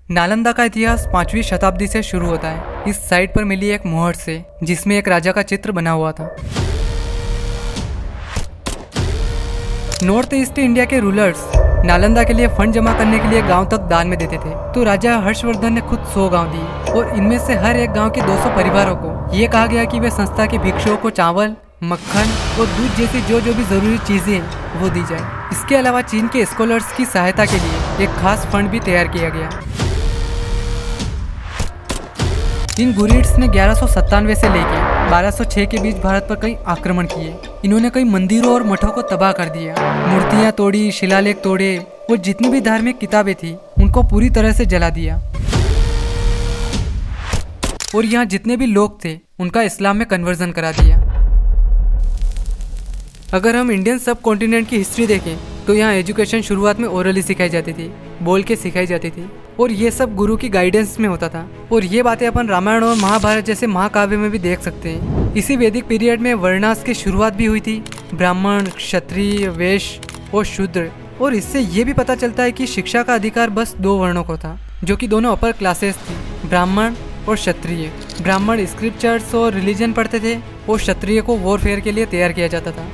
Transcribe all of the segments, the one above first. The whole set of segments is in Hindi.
नालंदा का इतिहास 5वीं शताब्दी से शुरू होता है। इस साइट पर मिली एक मोहर से जिसमें एक राजा का चित्र बना हुआ था। नॉर्थ ईस्ट इंडिया के रूलर्स नालंदा के लिए फंड जमा करने के लिए गांव तक दान में देते थे। तो राजा हर्षवर्धन ने खुद 100 गांव दिए और इनमें से हर एक गांव के 200 परिवारों को ये कहा गया कि वे संस्था के भिक्षुओं को चावल, मक्खन और दूध जैसी जो भी जरूरी चीजें हैं वो दी जाए। इसके अलावा चीन के स्कॉलर्स की सहायता के लिए एक खास फंड भी तैयार किया गया। इन गुरिड्स ने 1197 से लेकर 1206 के बीच भारत पर कई आक्रमण किए। इन्होंने कई मंदिरों और मठों को तबाह कर दिया, मूर्तियां तोड़ी, शिलालेख तोड़े और जितनी भी धार्मिक किताबें थी उनको पूरी तरह से जला दिया। और यहाँ जितने भी लोग थे उनका इस्लाम में कन्वर्जन करा दिया। अगर हम इंडियन सब कॉन्टिनेंट की हिस्ट्री देखें तो यहाँ एजुकेशन शुरुआत में ओरली सिखाई जाती थी, बोल के सिखाई जाती थी और ये सब गुरु की गाइडेंस में होता था। और ये बातें अपन रामायण और महाभारत जैसे महाकाव्य में भी देख सकते हैं। इसी वैदिक पीरियड में वर्णास की शुरुआत भी हुई थी, ब्राह्मण, क्षत्रिय, वैश्य और शूद्र। और इससे ये भी पता चलता है कि शिक्षा का अधिकार बस 2 वर्णों को था, जो कि दोनों अपर क्लासेस थी, ब्राह्मण और क्षत्रिय। ब्राह्मण स्क्रिप्चर्स और रिलीजन पढ़ते थे और क्षत्रिय को वॉरफेयर के लिए तैयार किया जाता था।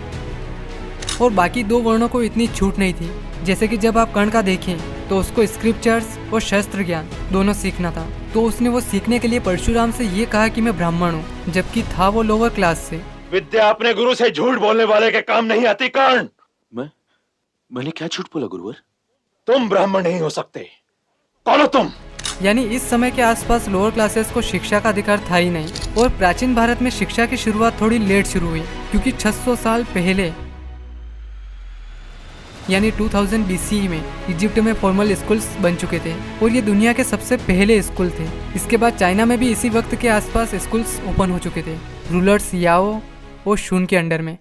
और बाकी 2 वर्णों को इतनी छूट नहीं थी। जैसे कि जब आप कर्ण का देखें तो उसको स्क्रिप्चर्स और शस्त्र ज्ञान दोनों सीखना था, तो उसने वो सीखने के लिए परशुराम से ये कहा कि मैं ब्राह्मण हूँ, जबकि था वो लोअर क्लास से। विद्या अपने गुरु से झूठ बोलने वाले के काम नहीं आती कर्ण। मैंने क्या झूठ बोला गुरुवर? तुम ब्राह्मण नहीं हो सकते। कौन हो तुम? यानी इस समय के आसपास लोअर क्लासेस को शिक्षा का अधिकार था ही नहीं। और प्राचीन भारत में शिक्षा की शुरुआत थोड़ी लेट शुरू हुई, क्योंकि 600 साल पहले यानी 2000 BC में इजिप्ट में फॉर्मल स्कूल्स बन चुके थे और ये दुनिया के सबसे पहले स्कूल थे। इसके बाद चाइना में भी इसी वक्त के आसपास स्कूल्स ओपन हो चुके थे, रूलर्स याओ और शून के अंडर में।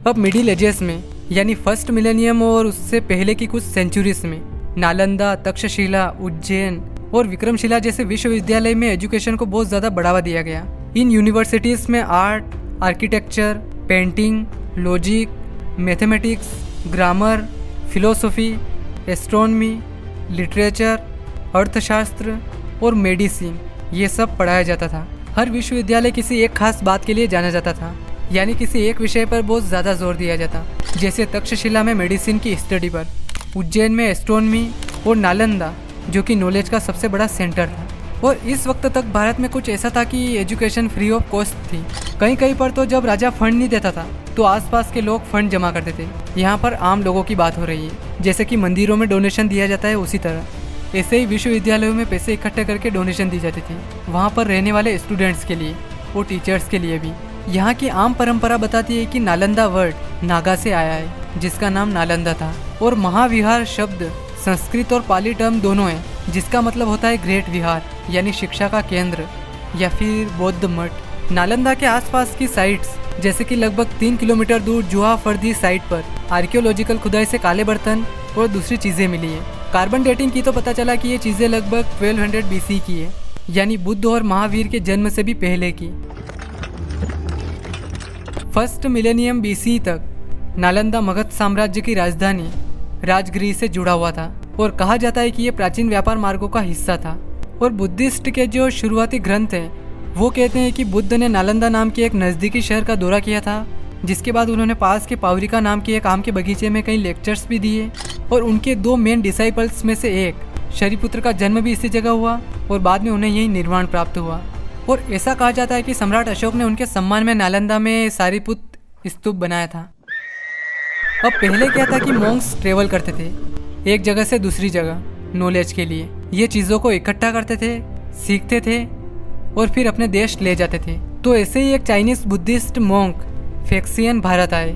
अब मिडिल एजेस में यानी फर्स्ट मिलेनियम और उससे पहले की कुछ सेंचुरीज में नालंदा, तक्षशिला, उज्जैन और विक्रमशिला जैसे विश्वविद्यालय में एजुकेशन को बहुत ज़्यादा बढ़ावा दिया गया। इन यूनिवर्सिटीज़ में art, architecture, painting, logic, mathematics, grammar, philosophy, astronomy, literature, अर्थशास्त्र और मेडिसिन ये सब पढ़ाया जाता था। हर विश्वविद्यालय किसी एक खास बात के लिए जाना जाता था, यानी किसी एक विषय पर बहुत ज़्यादा जोर दिया जाता। जैसे तक्षशिला में मेडिसिन की स्टडी पर, उज्जैन में एस्ट्रोनॉमी और नालंदा जो कि नॉलेज का सबसे बड़ा सेंटर था। और इस वक्त तक भारत में कुछ ऐसा था कि एजुकेशन फ्री ऑफ कॉस्ट थी। कहीं कहीं पर तो जब राजा फंड नहीं देता था तो आसपास के लोग फंड जमा करते थे। यहाँ पर आम लोगों की बात हो रही है, जैसे कि मंदिरों में डोनेशन दिया जाता है उसी तरह ऐसे ही विश्वविद्यालयों में पैसे इकट्ठे करके डोनेशन दी जाती थी, वहाँ पर रहने वाले स्टूडेंट्स के लिए और टीचर्स के लिए भी। यहाँ की आम परंपरा बताती है कि नालंदा वर्ड नागा से आया है, जिसका नाम नालंदा था। और महाविहार शब्द संस्कृत और पाली टर्म दोनों है, जिसका मतलब होता है ग्रेट विहार यानी शिक्षा का केंद्र या फिर बौद्ध मठ। नालंदा के आसपास की साइट्स जैसे कि लगभग 3 किलोमीटर दूर जुहा फर्दी साइट पर आर्कियोलॉजिकल खुदाई से काले बर्तन और दूसरी चीज़ें मिली है। कार्बन डेटिंग की तो पता चला कि ये चीज़ें लगभग 1200 BC की है, यानी बुद्ध और महावीर के जन्म से भी पहले की। फर्स्ट मिलेनियम BC तक नालंदा मगध साम्राज्य की राजधानी राजगृह से जुड़ा हुआ था और कहा जाता है कि ये प्राचीन व्यापार मार्गों का हिस्सा था। और बुद्धिस्ट के जो शुरुआती ग्रंथ हैं वो कहते हैं कि बुद्ध ने नालंदा नाम के एक नज़दीकी शहर का दौरा किया था, जिसके बाद उन्होंने पास के पावरिका नाम के एक आम के बगीचे में कई लेक्चर्स भी दिए। और उनके 2 मेन डिसाइपल्स में से एक शरीपुत्र का जन्म भी इसी जगह हुआ और बाद में उन्हें यही निर्वाण प्राप्त हुआ। और ऐसा कहा जाता है कि सम्राट अशोक ने उनके सम्मान में नालंदा में सारीपुत्र स्तूप बनाया था। अब पहले क्या था कि मॉन्क्स ट्रेवल करते थे एक जगह से दूसरी जगह नॉलेज के लिए। ये चीज़ों को इकट्ठा करते थे, सीखते थे और फिर अपने देश ले जाते थे। तो ऐसे ही एक चाइनीज बुद्धिस्ट मॉन्क फेक्सियन भारत आए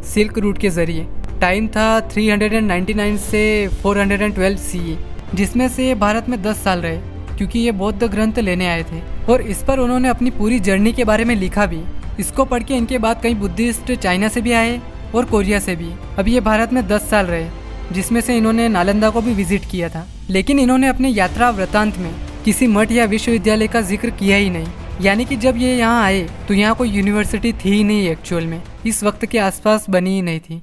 सिल्क रूट के जरिए। टाइम था 399 से 412 CE, जिसमें से ये भारत में 10 साल रहे, क्योंकि ये बौद्ध ग्रंथ लेने आए थे। और इस पर उन्होंने अपनी पूरी जर्नी के बारे में लिखा भी। इसको पढ़ के इनके बाद कई बुद्धिस्ट चाइना से भी आए और कोरिया से भी। अब ये भारत में 10 साल रहे, जिसमें से इन्होंने नालंदा को भी विजिट किया था। लेकिन इन्होंने अपने यात्रा वृतांत में किसी मठ या विश्वविद्यालय का जिक्र किया ही नहीं। यानी कि जब ये यहाँ आए तो यहाँ कोई यूनिवर्सिटी थी ही नहीं, एक्चुअल में इस वक्त के आसपास बनी ही नहीं थी।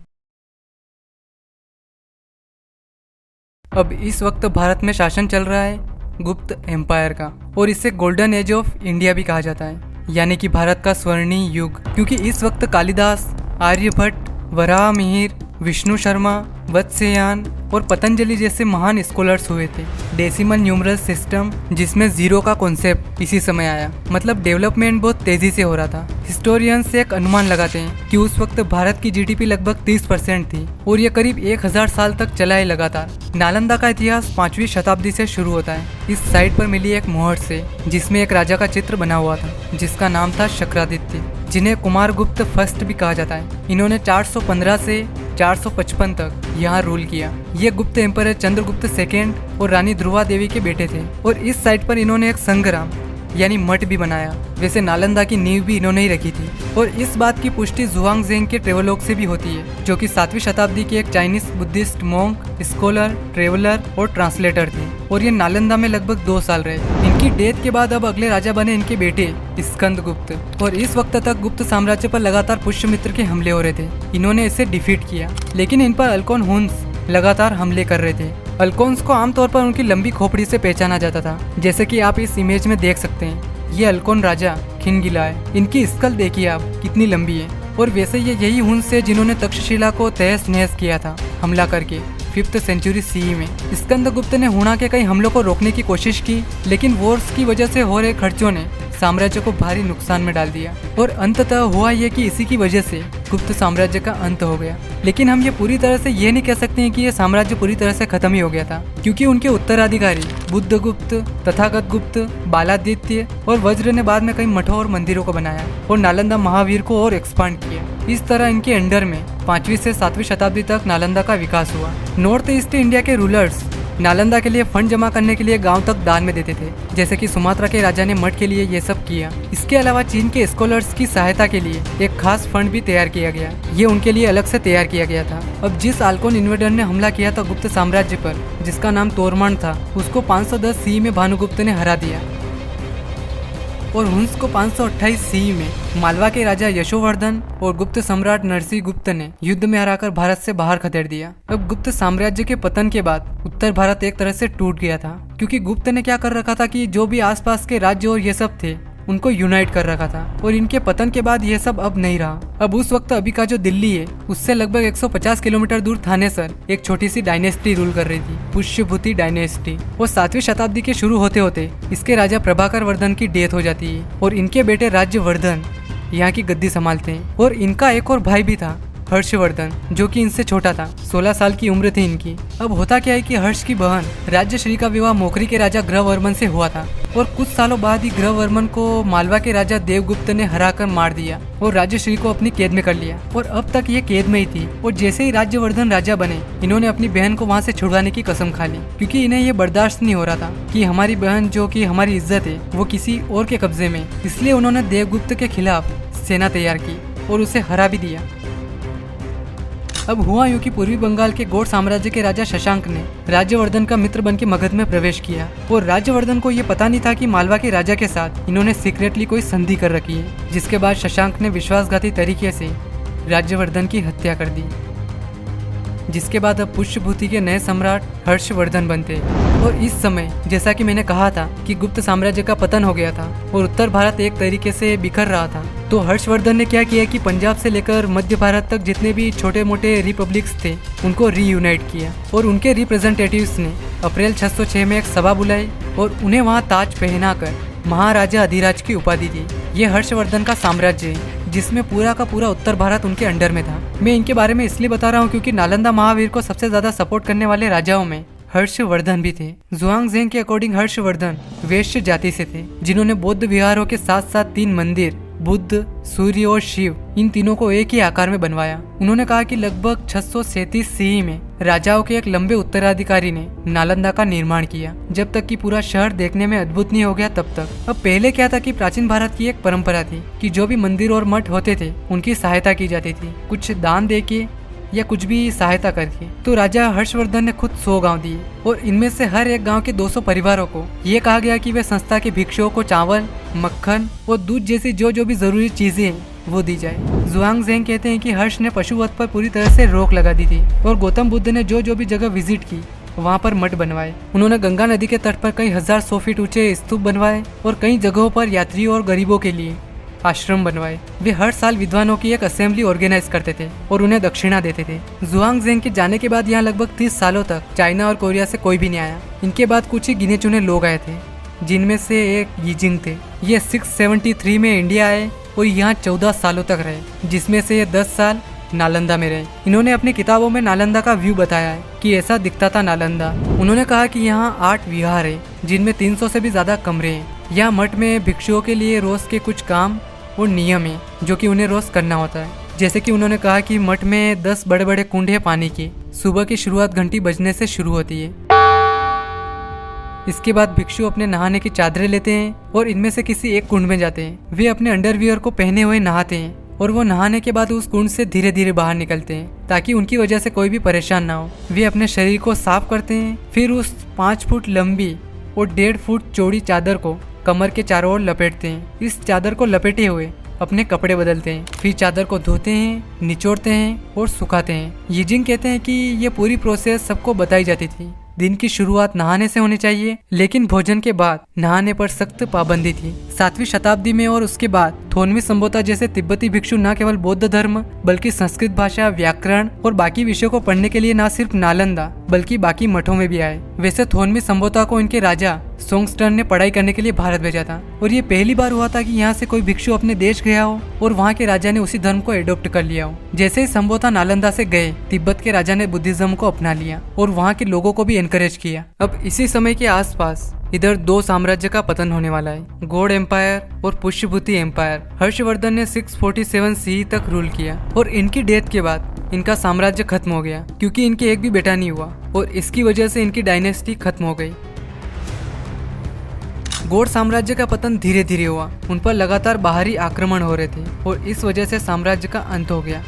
अब इस वक्त भारत में शासन चल रहा है गुप्त एम्पायर का, और इसे गोल्डन एज ऑफ इंडिया भी कहा जाता है, यानी कि भारत का स्वर्णिम युग, क्योंकि इस वक्त कालिदास, आर्यभट्ट, वराहमिहिर, विष्णु शर्मा, वत्स्यायन और पतंजलि जैसे महान स्कॉलर्स हुए थे। डेसिमल न्यूमरल सिस्टम, जिसमें जीरो का कॉन्सेप्ट इसी समय आया, मतलब डेवलपमेंट बहुत तेजी से हो रहा था। हिस्टोरियंस एक अनुमान लगाते हैं कि उस वक्त भारत की जीडीपी लगभग 30% थी और ये करीब 1000 साल तक चला है लगातार। नालंदा का इतिहास 5वीं शताब्दी से शुरू होता है। इस साइट पर मिली एक मोहर से, जिसमें एक राजा का चित्र बना हुआ था, जिसका नाम था शक्रादित्य, जिन्हें कुमारगुप्त फर्स्ट भी कहा जाता है। इन्होंने 415 से 455 तक यहाँ रूल किया। ये गुप्त एम्पायर चंद्रगुप्त सेकेंड और रानी ध्रुवा देवी के बेटे थे, और इस साइट पर इन्होंने एक संग्राम यानी मठ भी बनाया। वैसे नालंदा की नींव भी इन्होंने ही रखी थी, और इस बात की पुष्टि जुआंगजेंग के ट्रेवलॉग से भी होती है, जो कि 7वीं शताब्दी के एक Chinese Buddhist monk, scholar, traveller और ट्रांसलेटर थे, और ये नालंदा में लगभग 2 साल रहे। इनकी डेथ के बाद अब अगले राजा बने इनके बेटे स्कंदगुप्त, और इस वक्त तक गुप्त साम्राज्य पर लगातार पुष्यमित्र के हमले हो रहे थे। इन्होंने इसे डिफीट किया, लेकिन इन पर अल्कोन हुन्स लगातार हमले कर रहे थे। अल्कोन्स को आमतौर पर उनकी लंबी खोपड़ी से पहचाना जाता था, जैसे कि आप इस इमेज में देख सकते हैं। ये अल्कोन राजा खिनगिला है। इनकी स्कल देखिए आप कितनी लंबी है, और वैसे ये यही हुन्स है जिन्होंने तक्षशिला को तहस नहस किया था हमला करके 5th सेंचुरी सीई में। स्कंदगुप्त ने हुणा के कई हमलों को रोकने की कोशिश की, लेकिन वॉर्स की वजह से हो रहे खर्चों ने साम्राज्य को भारी नुकसान में डाल दिया, और अंततः हुआ ये कि इसी की वजह से गुप्त साम्राज्य का अंत हो गया। लेकिन हम ये पूरी तरह से ये नहीं कह सकते हैं कि ये साम्राज्य पूरी तरह से खत्म ही हो गया था, क्योंकि उनके उत्तराधिकारी बुद्धगुप्त, तथागत गुप्त, बालादित्य और वज्र ने बाद में कई मठों और मंदिरों को बनाया और नालंदा महावीर को और एक्सपांड किया। इस तरह इनके अंडर में 5वीं से 7वीं शताब्दी तक नालंदा का विकास हुआ। नॉर्थ ईस्ट इंडिया के रूलर्स नालंदा के लिए फंड जमा करने के लिए गांव तक दान में देते थे, जैसे कि सुमात्रा के राजा ने मठ के लिए ये सब किया। इसके अलावा चीन के स्कॉलर्स की सहायता के लिए एक खास फंड भी तैयार किया गया। ये उनके लिए अलग से तैयार किया गया था। अब जिस अल्कोन इन्वेडर ने हमला किया था गुप्त साम्राज्य पर, जिसका नाम तोरमान था, उसको 510 सी में भानुगुप्त ने हरा दिया, और हुन्स को 528 सी में मालवा के राजा यशोवर्धन और गुप्त सम्राट नरसिंह गुप्त ने युद्ध में हराकर भारत से बाहर खदेड़ दिया। अब गुप्त साम्राज्य के पतन के बाद उत्तर भारत एक तरह से टूट गया था, क्योंकि गुप्त ने क्या कर रखा था कि जो भी आसपास के राज्य और ये सब थे उनको यूनाइट कर रखा था, और इनके पतन के बाद ये सब अब नहीं रहा। अब उस वक्त अभी का जो दिल्ली है उससे लगभग 150 किलोमीटर दूर थानेसर एक छोटी सी डायनेस्टी रूल कर रही थी, पुष्यभूति डायनेस्टी। और 7वीं शताब्दी के शुरू होते होते इसके राजा प्रभाकर वर्धन की डेथ हो जाती है, और इनके बेटे राज्यवर्धन यहाँ की गद्दी संभालते हैं। और इनका एक और भाई भी था, हर्षवर्धन, जो कि इनसे छोटा था। 16 साल की उम्र थी इनकी। अब होता क्या है कि हर्ष की बहन राज्यश्री का विवाह मोकरी के राजा ग्रहवर्मन से हुआ था, और कुछ सालों बाद ही ग्रहवर्मन को मालवा के राजा देवगुप्त ने हराकर मार दिया और राज्यश्री को अपनी कैद में कर लिया, और अब तक ये कैद में ही थी। और जैसे ही राज्यवर्धन राजा बने, इन्होंने अपनी बहन को वहाँ से छुड़वाने की कसम खा ली, क्योंकि इन्हें ये बर्दाश्त नहीं हो रहा था कि हमारी बहन, जो कि हमारी इज्जत है, वो किसी और के कब्जे में। इसलिए उन्होंने देवगुप्त के खिलाफ सेना तैयार की और उसे हरा भी दिया। अब हुआ यूं कि पूर्वी बंगाल के गौड़ साम्राज्य के राजा शशांक ने राज्यवर्धन का मित्र बन के मगध में प्रवेश किया, और राज्यवर्धन को ये पता नहीं था कि मालवा के राजा के साथ इन्होंने सीक्रेटली कोई संधि कर रखी है, जिसके बाद शशांक ने विश्वासघाती तरीके से राज्यवर्धन की हत्या कर दी, जिसके बाद अब पुष्यभूति के नए सम्राट हर्षवर्धन बनते। और इस समय जैसा कि मैंने कहा था कि गुप्त साम्राज्य का पतन हो गया था और उत्तर भारत एक तरीके से बिखर रहा था, तो हर्षवर्धन ने क्या किया कि पंजाब से लेकर मध्य भारत तक जितने भी छोटे मोटे रिपब्लिक्स थे उनको रीयूनाइट किया, और उनके रिप्रेजेंटेटिव्स ने अप्रैल 606 में एक सभा बुलाई और उन्हें वहाँ ताज पहनाकर महाराजा अधिराज की उपाधि दी। ये हर्षवर्धन का साम्राज्य है, जिसमें पूरा का पूरा उत्तर भारत उनके अंडर में था। मैं इनके बारे में इसलिए बता रहा हूँ क्योंकि नालंदा महावीर को सबसे ज्यादा सपोर्ट करने वाले राजाओं में हर्षवर्धन भी थे। जुआंगजेंग के अकॉर्डिंग हर्षवर्धन वैश्य जाति से थे, जिन्होंने बौद्ध विहारों के साथ साथ 3 मंदिर, बुद्ध, सूर्य और शिव, इन तीनों को एक ही आकार में बनवाया। उन्होंने कहा कि लगभग 637 सीई में राजाओं के एक लंबे उत्तराधिकारी ने नालंदा का निर्माण किया। जब तक कि पूरा शहर देखने में अद्भुत नहीं हो गया तब तक। अब पहले क्या था कि प्राचीन भारत की एक परंपरा थी कि जो भी मंदिर और मठ होते थे उनकी सहायता की जाती थी, कुछ दान दे के या कुछ भी सहायता करके। तो राजा हर्षवर्धन ने खुद 100 गांव दिए, और इनमें से हर एक गांव के 200 परिवारों को ये कहा गया कि वे संस्था के भिक्षुओं को चावल, मक्खन और दूध जैसी जो भी जरूरी चीजें वो दी जाए। जुआंगजेंग कहते हैं कि हर्ष ने पशुवध पर पूरी तरह से रोक लगा दी थी, और गौतम बुद्ध ने जो भी जगह विजिट की वहाँ पर मठ बनवाए। उन्होंने गंगा नदी के तट पर कई 1000 फीट ऊंचे स्तूप बनवाए और कई जगहों पर यात्रियों और गरीबों के लिए आश्रम बनवाए। वे हर साल विद्वानों की एक असेंबली ऑर्गेनाइज करते थे और उन्हें दक्षिणा देते थे। जुआंगजेंग के जाने के बाद यहाँ लगभग 30 सालों तक चाइना और कोरिया से कोई भी नहीं आया। इनके बाद कुछ ही गिने चुने लोग आए थे, जिनमें से एक यीजिंग थे। ये 673 में इंडिया आए और यहाँ 14 सालों तक रहे, जिसमें से ये 10 साल नालंदा में रहे। इन्होंने अपनी किताबों में नालंदा का व्यू बताया है कि ऐसा दिखता था नालंदा। उन्होंने कहा कि यहाँ 8 विहार है, जिनमें 300 से भी ज्यादा कमरे हैं। यहाँ मठ में भिक्षुओं के लिए रोज के कुछ काम और नियम है जो कि उन्हें रोज करना होता है। जैसे कि उन्होंने कहा कि मठ में 10 बड़े बड़े कुंड है पानी के। सुबह की शुरुआत घंटी बजने से शुरू होती है। इसके बाद भिक्षु अपने नहाने की चादरें लेते हैं और इनमें से किसी एक कुंड में जाते हैं। वे अपने अंडरवियर को पहने हुए नहाते हैं और वो नहाने के बाद उस कुंड से धीरे धीरे बाहर निकलते हैं ताकि उनकी वजह से कोई भी परेशान ना हो। वे अपने शरीर को साफ करते हैं, फिर उस 5 फुट लंबी और 1.5 फुट चौड़ी चादर को कमर के चारों ओर लपेटते हैं। इस चादर को लपेटे हुए अपने कपड़े बदलते हैं, फिर चादर को धोते हैं, निचोड़ते हैं और सुखाते हैं। यीजिंग कहते हैं कि ये पूरी प्रोसेस सबको बताई जाती थी। दिन की शुरुआत नहाने से होनी चाहिए, लेकिन भोजन के बाद नहाने पर सख्त पाबंदी थी। 7वीं शताब्दी में और उसके बाद थोनमी संबोता जैसे तिब्बती भिक्षु न केवल बौद्ध धर्म बल्कि संस्कृत भाषा, व्याकरण और बाकी विषयों को पढ़ने के लिए न सिर्फ नालंदा बल्कि बाकी मठों में भी आए। वैसे थोनमी संबोता को इनके राजा सोंगस्टर्न ने पढ़ाई करने के लिए भारत भेजा था और ये पहली बार हुआ था कि यहाँ से कोई भिक्षु अपने देश गया हो और वहाँ के राजा ने उसी धर्म को एडॉप्ट कर लिया हो। जैसे ही संबोता नालंदा से गए, तिब्बत के राजा ने बुद्धिज्म को अपना लिया और वहाँ के लोगों को भी एनकरेज किया। अब इसी समय के आसपास इधर 2 साम्राज्य का पतन होने वाला है, गौड़ एम्पायर और पुष्यभूति एम्पायर। हर्षवर्धन ने 647 CE तक रूल किया और इनकी डेथ के बाद इनका साम्राज्य खत्म हो गया क्योंकि इनके एक भी बेटा नहीं हुआ और इसकी वजह से इनकी डायनेस्टी खत्म हो गई। गौड़ साम्राज्य का पतन धीरे धीरे हुआ, उन पर लगातार बाहरी आक्रमण हो रहे थे और इस वजह से साम्राज्य का अंत हो गया।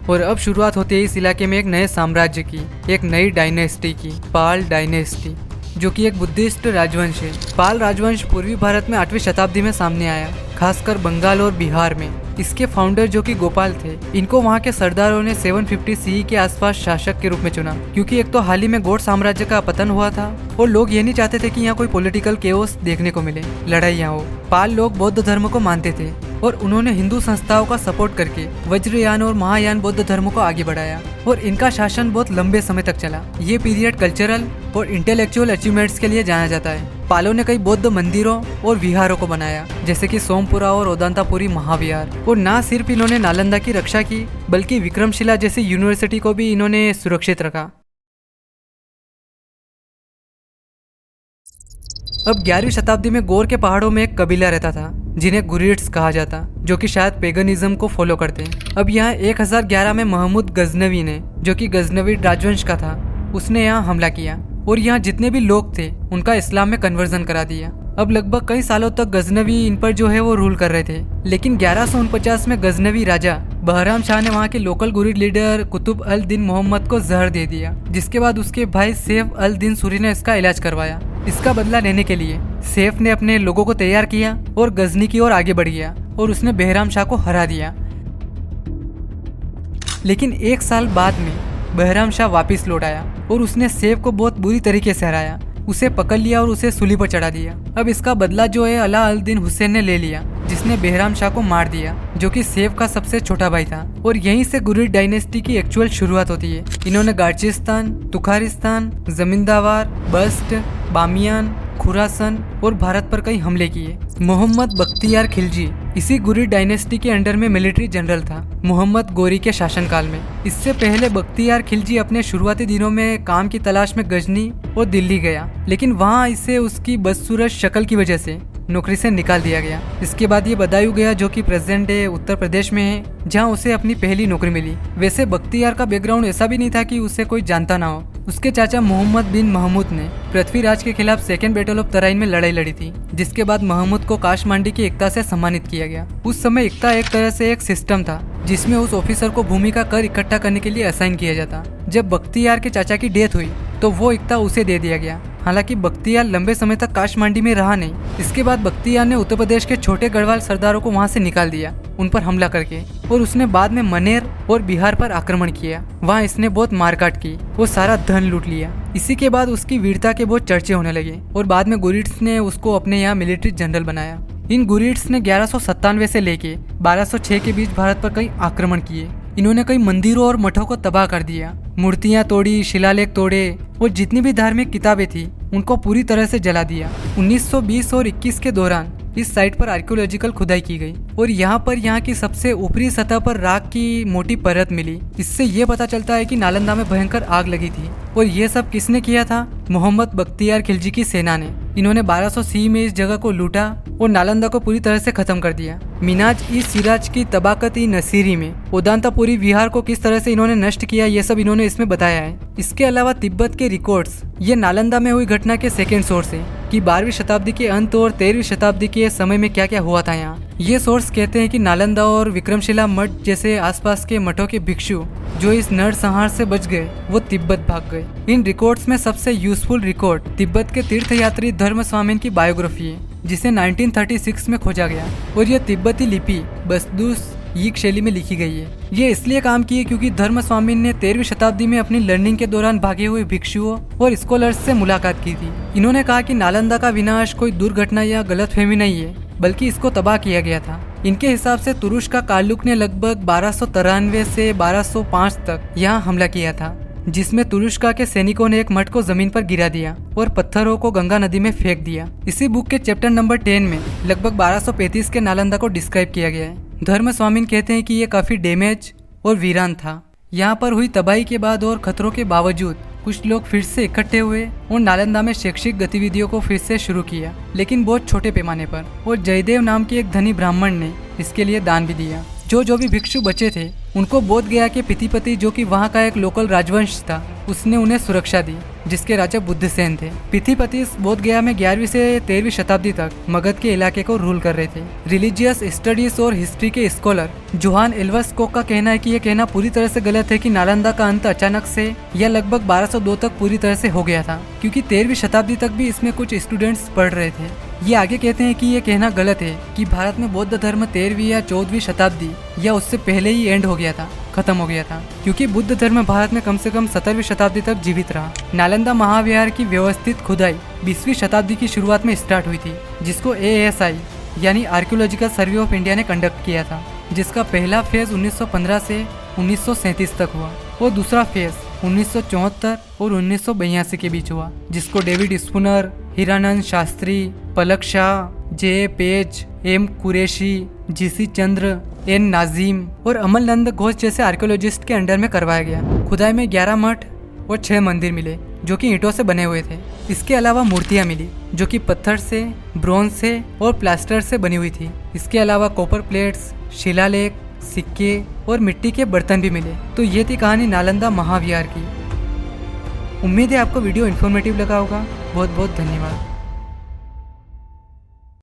और अब शुरुआत होती है इस इलाके में एक नए साम्राज्य की, एक नई डायनेस्टी की, पाल डायनेस्टी, जो कि एक बुद्धिस्ट राजवंश है। पाल राजवंश पूर्वी भारत में 8वीं शताब्दी में सामने आया, खासकर बंगाल और बिहार में। इसके फाउंडर जो कि गोपाल थे, इनको वहाँ के सरदारों ने 750 CE के आसपास शासक के रूप में चुना क्योंकि एक तो हाल ही में गौड़ साम्राज्य का पतन हुआ था और लोग ये नहीं चाहते थे कि यहाँ कोई पॉलिटिकल केओस देखने को मिले, लड़ाइयाँ हो। पाल लोग बौद्ध धर्म को मानते थे और उन्होंने हिंदू संस्थाओं का सपोर्ट करके वज्रयान और महायान बौद्ध धर्म को आगे बढ़ाया और इनका शासन बहुत लंबे समय तक चला। ये पीरियड कल्चरल और इंटेलेक्चुअल अचीवमेंट्स के लिए जाना जाता है। पालों ने कई बौद्ध मंदिरों और विहारों को बनाया, जैसे कि सोमपुरा और ओदांतापुरी महाविहार। और ना सिर्फ इन्होंने नालंदा की रक्षा की बल्कि विक्रमशिला जैसी यूनिवर्सिटी को भी इन्होंने सुरक्षित रखा। अब 11वीं शताब्दी में गौर के पहाड़ों में एक कबीला रहता था जिन्हें गुरिड्स कहा जाता, जो कि शायद पेगनिज्म को फॉलो करते हैं। अब यहाँ 1011 में महमूद गजनवी ने, जो कि गजनवी राजवंश का था, उसने यहाँ हमला किया और यहाँ जितने भी लोग थे उनका इस्लाम में कन्वर्जन करा दिया। अब लगभग कई सालों तक गजनवी इन पर जो है वो रूल कर रहे थे, लेकिन 1149 में गजनवी राजा बहराम शाह ने वहाँ के लोकल गुरिड लीडर कुतुब अल दिन मोहम्मद को जहर दे दिया, जिसके बाद उसके भाई सैफ अल दिन सूरी ने इसका इलाज करवाया। इसका बदला लेने के लिए सैफ ने अपने लोगों को तैयार किया और गजनी की ओर आगे बढ़ गया और उसने बहराम शाह को हरा दिया। लेकिन 1 साल बाद में बहराम शाह वापिस लौट आया और उसने सैफ को बहुत बुरी तरीके से हराया, उसे पकड़ लिया और उसे सूली पर चढ़ा दिया। अब इसका बदला जो है अला अल दिन हुसैन ने ले लिया, जिसने बहराम शाह को मार दिया, जो कि सैफ का सबसे छोटा भाई था। और यहीं से गुरिड डायनेस्टी की एक्चुअल शुरुआत होती है। इन्होंने गार्चिस्तान, तुखारिस्तान, जमींदावार, बस्ट, बामियान, खुरासन और भारत पर कई हमले किए। मोहम्मद बख्तियार खिलजी इसी गुरिड डायनेस्टी के अंडर में मिलिट्री जनरल था मोहम्मद गोरी के शासनकाल में। इससे पहले बख्तियार खिलजी अपने शुरुआती दिनों में काम की तलाश में गजनी और दिल्ली गया, लेकिन वहाँ इसे उसकी बदसूरत शक्ल की वजह से नौकरी से निकाल दिया गया। इसके बाद ये बदायूं गया, जो कि प्रेजेंट डे उत्तर प्रदेश में है, जहाँ उसे अपनी पहली नौकरी मिली। वैसे बख्तियार का बैकग्राउंड ऐसा भी नहीं था कि उसे कोई जानता ना हो। उसके चाचा मोहम्मद बिन महमूद ने पृथ्वीराज के खिलाफ सेकेंड बैटल ऑफ तराइन में लड़ाई लड़ी थी, जिसके बाद महमूद को काशमांडी की एकता से सम्मानित किया गया। उस समय एकता एक तरह से एक सिस्टम था जिसमें उस ऑफिसर को भूमि का कर इकट्ठा करने के लिए असाइन किया जाता। जब बख्तियार के चाचा की डेथ हुई तो वो एकता उसे दे दिया गया। हालांकि बख्तियार लंबे समय तक काशमांडी में रहा नहीं। इसके बाद बख्तियार ने उत्तर प्रदेश के छोटे गढ़वाल सरदारों को वहां से निकाल दिया, उन पर हमला करके, और उसने बाद में मनेर और बिहार पर आक्रमण किया। वहां इसने बहुत मारकाट की, वो सारा धन लूट लिया। इसी के बाद उसकी वीरता के बहुत चर्चे होने लगे और बाद में गुरिट्स ने उसको अपने यहाँ मिलिट्री जनरल बनाया। इन गुरिट्स ने 1197 से लेके 1206 के बीच भारत पर कई आक्रमण किए। इन्होंने कई मंदिरों और मठों को तबाह कर दिया, मूर्तियां तोड़ी, शिलालेख तोड़े और जितनी भी धार्मिक किताबें थी उनको पूरी तरह से जला दिया। 1920 और 21 के दौरान इस साइट पर आर्कियोलॉजिकल खुदाई की गई और यहाँ की सबसे ऊपरी सतह पर राख की मोटी परत मिली। इससे ये पता चलता है कि नालंदा में भयंकर आग लगी थी। और ये सब किसने किया था? मोहम्मद बख्तियार खिलजी की सेना ने। इन्होंने 1200 सी में इस जगह को लूटा और नालंदा को पूरी तरह से खत्म कर दिया। मिनाज ई सिराज की तबाकत ई नसीरी में ओदांतापुरी विहार को किस तरह से इन्होंने नष्ट किया, ये सब इन्होंने इसमें बताया है। इसके अलावा तिब्बत के रिकॉर्ड्स ये नालंदा में हुई घटना के सेकेंड सोर्स है कि 12वीं शताब्दी के अंत और 13वीं शताब्दी के समय में क्या क्या हुआ था यहाँ। ये सोर्स कहते हैं कि नालंदा और विक्रमशिला मठ जैसे आसपास के मठों के भिक्षु जो इस नरसंहार से बच गए वो तिब्बत भाग गए। इन रिकॉर्ड्स में सबसे यूजफुल रिकॉर्ड तिब्बत के तीर्थयात्री धर्म स्वामीन की बायोग्राफी है, जिसे 1936 में खोजा गया और यह तिब्बती लिपि बसदूस यीक शैली में लिखी गई है। ये इसलिए काम की है क्योंकि धर्म स्वामी ने 13वीं शताब्दी में अपनी लर्निंग के दौरान भागे हुए भिक्षुओं और स्कॉलर्स से मुलाकात की थी। इन्होंने कहा कि नालंदा का विनाश कोई दुर्घटना या गलतफहमी नहीं है, बल्कि इसको तबाह किया गया था। इनके हिसाब से तुरुष्क का कालुक ने लगभग 1293 से 1205 तक यहाँ हमला किया था, जिसमें तुरुष्का के सैनिकों ने एक मठ को जमीन पर गिरा दिया और पत्थरों को गंगा नदी में फेंक दिया। इसी बुक के चैप्टर नंबर 10 में लगभग 1235 के नालंदा को डिस्क्राइब किया गया है। धर्म स्वामी कहते हैं कि ये काफी डैमेज और वीरान था। यहाँ पर हुई तबाही के बाद और खतरों के बावजूद कुछ लोग फिर से इकट्ठे हुए और नालंदा में शैक्षिक गतिविधियों को फिर से शुरू किया, लेकिन बहुत छोटे पैमाने पर। और जयदेव नाम के एक धनी ब्राह्मण ने इसके लिए दान भी दिया। जो भी भिक्षु बचे थे उनको बोध गया के पितिपति, जो कि वहाँ का एक लोकल राजवंश था, उसने उन्हें सुरक्षा दी, जिसके राजा बुद्धसेन थे। पिथिपति बोध गया में 11वीं से 13वीं शताब्दी तक मगध के इलाके को रूल कर रहे थे। रिलीजियस स्टडीज और हिस्ट्री के स्कॉलर जोहान एल्वस कोक का कहना है कि यह कहना पूरी तरह से गलत है कि नालंदा का अंत अचानक से या लगभग 1202 तक पूरी तरह से हो गया था, क्योंकि 13वीं शताब्दी तक भी इसमें कुछ स्टूडेंट्स पढ़ रहे थे। ये आगे कहते हैं कि यह कहना गलत है कि भारत में बौद्ध धर्म 13वीं या 14वीं शताब्दी या उससे पहले ही एंड हो गया था, खत्म हो गया था, क्योंकि बुद्ध धर्म भारत में कम से कम 17वीं शताब्दी तक जीवित रहा। नालंदा महाविहार की व्यवस्थित खुदाई 20वीं शताब्दी की शुरुआत में स्टार्ट हुई थी, जिसको ASI यानी आर्कियोलॉजिकल सर्वे ऑफ इंडिया ने कंडक्ट किया था, जिसका पहला फेज 1915 से 1937 तक हुआ और दूसरा फेज 1974 और 1982 के बीच हुआ, जिसको David Spooner, Hiranand Shastri, Palak Shah, J. Page, M. Qureshi, GC Chandra, N. Nazim और अमलनंद घोष जैसे आर्कियोलॉजिस्ट के अंडर में करवाया गया। खुदाई में 11 मठ और 6 मंदिर मिले जो कि ईंटों से बने हुए थे। इसके अलावा मूर्तियां मिली जो कि पत्थर से, ब्रोंज से और प्लास्टर से बनी हुई थी। इसके अलावा कॉपर प्लेट्स, शिलालेख, सिक्के और मिट्टी के बर्तन भी मिले। तो ये थी कहानी नालंदा महाविहार की। उम्मीद है आपको वीडियो इन्फॉर्मेटिव लगा होगा। बहुत बहुत धन्यवाद।